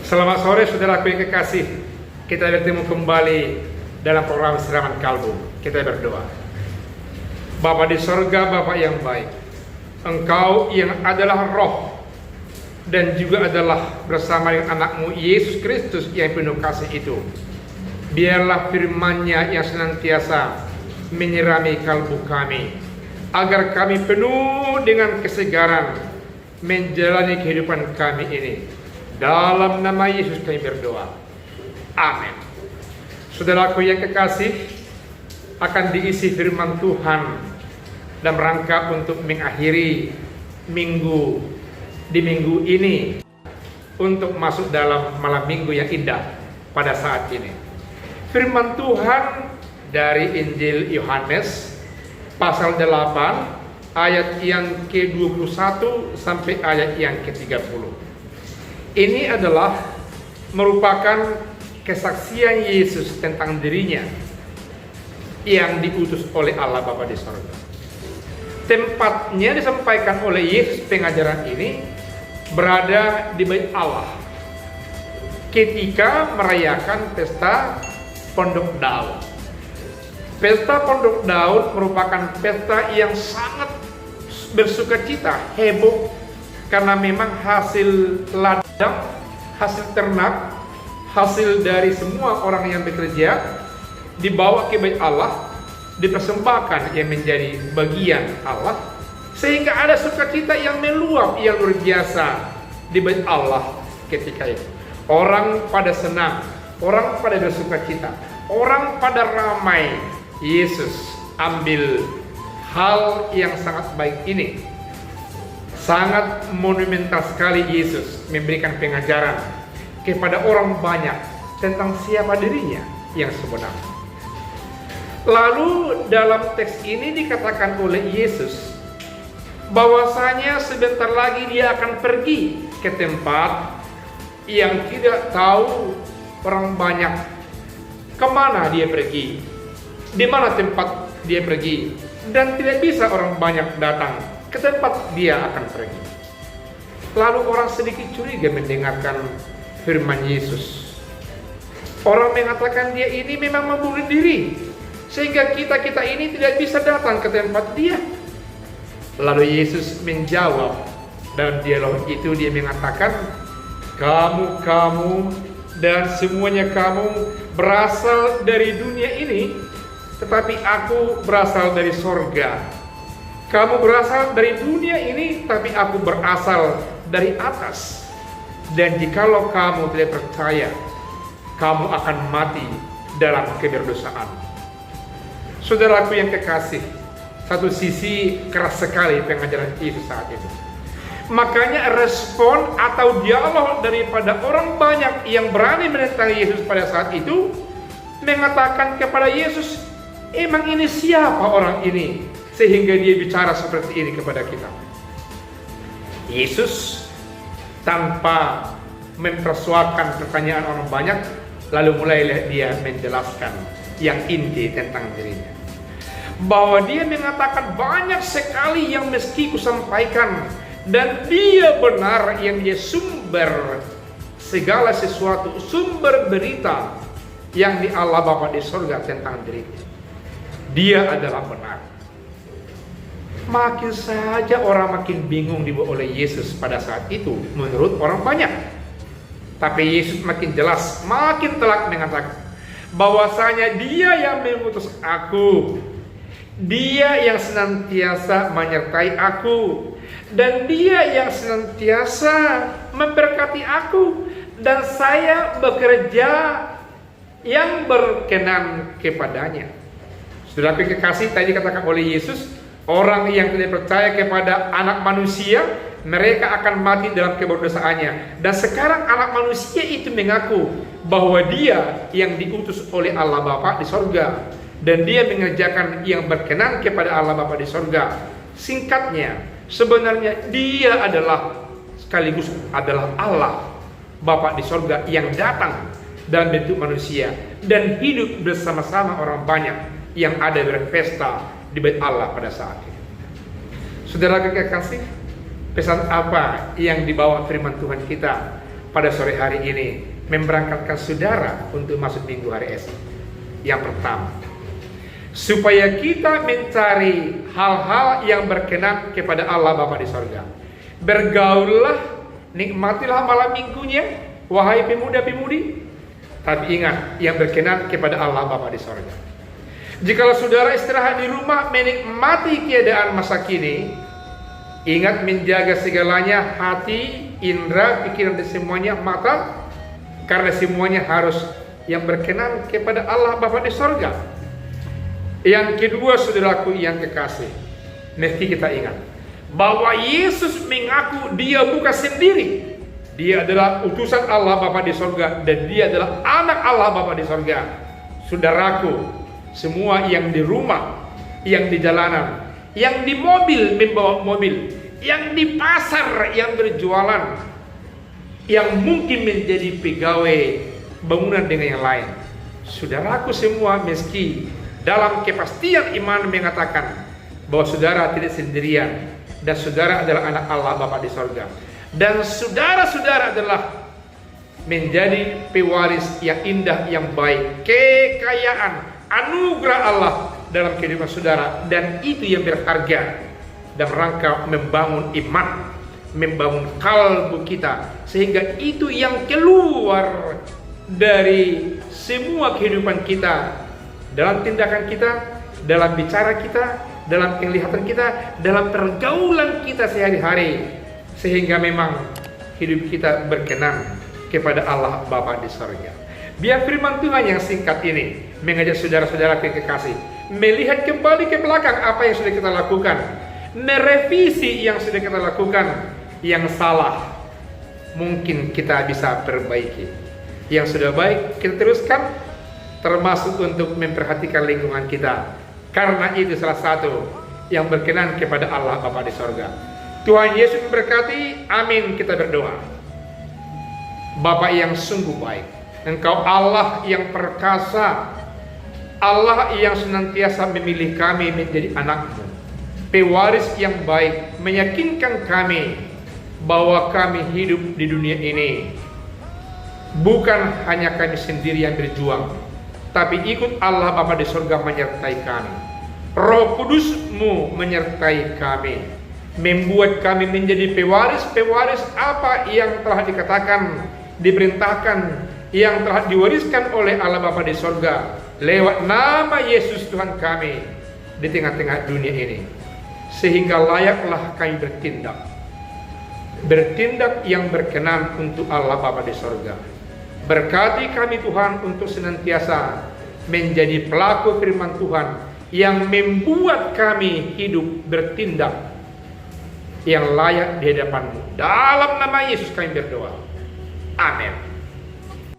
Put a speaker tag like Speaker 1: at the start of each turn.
Speaker 1: Selamat sore saudaraku yang kekasih. Kita bertemu kembali dalam program Siraman Kalbu. Kita berdoa. Bapa di sorga, Bapa yang baik, Engkau yang adalah roh dan juga adalah bersama dengan anakmu Yesus Kristus yang penuh kasih itu. Biarlah firman-Nya yang senantiasa menyirami kalbu kami, agar kami penuh dengan kesegaran menjalani kehidupan kami ini. Dalam nama Yesus kami berdoa. Amin. Saudaraku yang kekasih, akan diisi firman Tuhan dalam rangka untuk mengakhiri minggu ini untuk masuk dalam malam minggu yang indah pada saat ini. Firman Tuhan dari Injil Yohanes pasal 8 ayat yang ke-21 sampai ayat yang ke-30. Ini adalah merupakan kesaksian Yesus tentang dirinya yang diutus oleh Allah Bapa di sorga. Tempatnya disampaikan oleh Yesus pengajaran ini berada di Bait Allah ketika merayakan pesta Pondok Daud. Pesta Pondok Daud merupakan pesta yang sangat bersukacita, heboh, karena memang hasil ladang, hasil ternak, hasil dari semua orang yang bekerja dibawa ke Bait Allah, dipersembahkan yang menjadi bagian Allah, sehingga ada sukacita yang meluap yang luar biasa di Bait Allah ketika itu. Orang pada senang, orang pada bersukacita, orang pada ramai. Yesus ambil hal yang sangat baik ini. Sangat monumental sekali Yesus memberikan pengajaran kepada orang banyak tentang siapa dirinya yang sebenarnya. Lalu dalam teks ini dikatakan oleh Yesus bahwasanya sebentar lagi dia akan pergi ke tempat yang tidak tahu orang banyak kemana dia pergi, di mana tempat dia pergi, dan tidak bisa orang banyak datang ke tempat dia akan pergi. Lalu orang sedikit curiga mendengarkan firman Yesus. Orang mengatakan dia ini memang membunuh diri, sehingga kita ini tidak bisa datang ke tempat dia. Lalu Yesus menjawab dalam dialog itu, dia mengatakan, kamu dan semuanya kamu berasal dari dunia ini, tetapi aku berasal dari sorga. Kamu berasal dari dunia ini, tapi aku berasal dari atas. Dan jikalau kamu tidak percaya, kamu akan mati dalam keberdosaan. Saudaraku yang kekasih, satu sisi keras sekali pengajaran Yesus saat itu. Makanya respon atau dialog daripada orang banyak yang berani menentang Yesus pada saat itu, mengatakan kepada Yesus, emang ini siapa orang ini sehingga dia bicara seperti ini kepada kita? Yesus tanpa mempersoalkan pertanyaan orang banyak, lalu mulailah dia menjelaskan yang inti tentang dirinya. Bahwa dia mengatakan banyak sekali yang mesti kusampaikan, dan dia benar yang dia sumber segala sesuatu, sumber berita yang di Allah Bapa di sorga tentang dirinya. Dia adalah benar. Makin saja orang makin bingung dibawa oleh Yesus pada saat itu menurut orang banyak. Tapi Yesus makin jelas, makin telak mengatakan bahwasanya dia yang mengutus aku, dia yang senantiasa menyertai aku, dan dia yang senantiasa memberkati aku, dan saya bekerja yang berkenan kepadanya. Saudara kekasih, tadi katakan oleh Yesus, orang yang tidak percaya kepada anak manusia, mereka akan mati dalam keberdosaannya. Dan sekarang anak manusia itu mengaku bahwa dia yang diutus oleh Allah Bapa di sorga, dan dia mengerjakan yang berkenan kepada Allah Bapa di sorga. Singkatnya, sebenarnya dia adalah sekaligus adalah Allah Bapa di sorga yang datang dalam bentuk manusia dan hidup bersama-sama orang banyak yang ada berpesta di Bait Allah pada saat itu. Saudara kekasih, pesan apa yang dibawa firman Tuhan kita pada sore hari ini memberangkatkan saudara untuk masuk minggu hari esok. Yang pertama, supaya kita mencari hal-hal yang berkenan kepada Allah Bapa di sorga. Bergaullah, nikmatilah malam minggunya, wahai pemuda-pemudi. Tapi ingat, yang berkenan kepada Allah Bapa di sorga. Jikalau saudara istirahat di rumah menikmati keadaan masa kini, ingat menjaga segalanya, hati, indera, pikiran dan semuanya, mata, karena semuanya harus yang berkenan kepada Allah Bapa di sorga. Yang kedua, saudaraku yang kekasih, mesti kita ingat bahwa Yesus mengaku dia bukan sendiri. Dia adalah utusan Allah Bapa di sorga, dan dia adalah anak Allah Bapa di sorga. Saudaraku, semua yang di rumah, yang di jalanan, yang di mobil membawa mobil, yang di pasar yang berjualan, yang mungkin menjadi pegawai bangunan dengan yang lain. Saudaraku semua, meski dalam kepastian iman mengatakan bahwa saudara tidak sendirian, dan saudara adalah anak Allah Bapa di sorga, dan saudara-saudara adalah menjadi pewaris yang indah, yang baik, kekayaan, anugerah Allah dalam kehidupan saudara, dan itu yang berharga dalam rangka membangun iman, membangun kalbu kita, sehingga itu yang keluar dari semua kehidupan kita, dalam tindakan kita, dalam bicara kita, dalam penglihatan kita, dalam pergaulan kita sehari-hari, sehingga memang hidup kita berkenan kepada Allah Bapa di sorga. Biar firman Tuhan yang singkat ini mengajak saudara-saudara kekasih melihat kembali ke belakang apa yang sudah kita lakukan, merevisi yang sudah kita lakukan. Yang salah mungkin kita bisa perbaiki, yang sudah baik kita teruskan, termasuk untuk memperhatikan lingkungan kita, karena itu salah satu yang berkenan kepada Allah Bapa di sorga. Tuhan Yesus memberkati. Amin. Kita berdoa. Bapa yang sungguh baik, Engkau Allah yang perkasa, Allah yang senantiasa memilih kami menjadi anak-Mu, pewaris yang baik, meyakinkan kami bahwa kami hidup di dunia ini bukan hanya kami sendiri yang berjuang, tapi ikut Allah Bapa di surga menyertai kami. Roh Kudus-Mu menyertai kami, membuat kami menjadi pewaris-pewaris apa yang telah dikatakan, diperintahkan, yang telah diwariskan oleh Allah Bapa di sorga lewat nama Yesus Tuhan kami di tengah-tengah dunia ini, sehingga layaklah kami bertindak yang berkenan untuk Allah Bapa di sorga. Berkati kami Tuhan untuk senantiasa menjadi pelaku firman Tuhan yang membuat kami hidup bertindak yang layak di hadapan-Mu. Dalam nama Yesus kami berdoa. Amin.